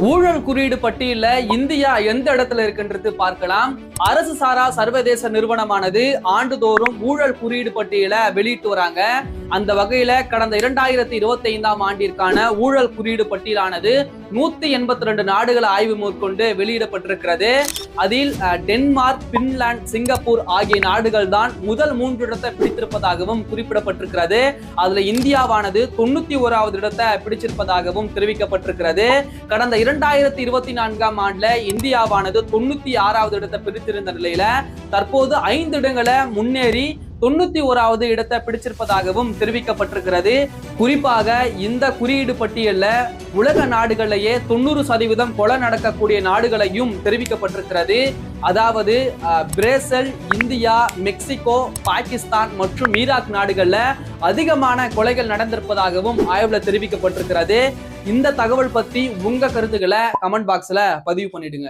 ஊழல் குறியீடு பட்டியல இந்தியா எந்த இடத்துல இருக்குன்றது பார்க்கலாம். அரசு சாரா சர்வதேச நிறுவனமானது ஆண்டுதோறும் ஊழல் குறியீடு பட்டியல வெளியிட்டு வராங்க. அந்த வகையில கடந்த 2025ஆம் ஆண்டிற்கான ஊழல் குறியீடு பட்டியலானது 182 நாடுகளை ஆய்வு மேற்கொண்டு வெளியிடப்பட்டிருக்கிறது. அதில் டென்மார்க், பின்லாந்து, சிங்கப்பூர் ஆகிய நாடுகள் தான் முதல் 3 இடத்தை பிடித்திருப்பதாகவும் குறிப்பிடப்பட்டிருக்கிறது. அதுல இந்தியாவானது 91வது இடத்தை பிடிச்சிருப்பதாகவும் தெரிவிக்கப்பட்டிருக்கிறது. கடந்த 2024ஆம் ஆண்டுல இந்தியாவானது 96வது இடத்தை பிடித்திருந்த நிலையில தற்போது 5 இடங்களை முன்னேறி 91வது இடத்தை பிடிச்சிருப்பதாகவும் தெரிவிக்கப்பட்டிருக்கிறது. குறிப்பாக இந்த குறியீடு பட்டியல்ல உலக நாடுகளிலேயே 90% கொலை நடக்கக்கூடிய நாடுகளையும் தெரிவிக்கப்பட்டிருக்கிறது. அதாவது பிரேசில், இந்தியா, மெக்சிகோ, பாகிஸ்தான் மற்றும் ஈராக் நாடுகள்ல அதிகமான கொலைகள் நடந்திருப்பதாகவும் ஆய்வுல தெரிவிக்கப்பட்டிருக்கிறது. இந்த தகவல் பத்தி உங்க கருத்துக்களை கமெண்ட் பாக்ஸ்ல பதிவு பண்ணிடுங்க.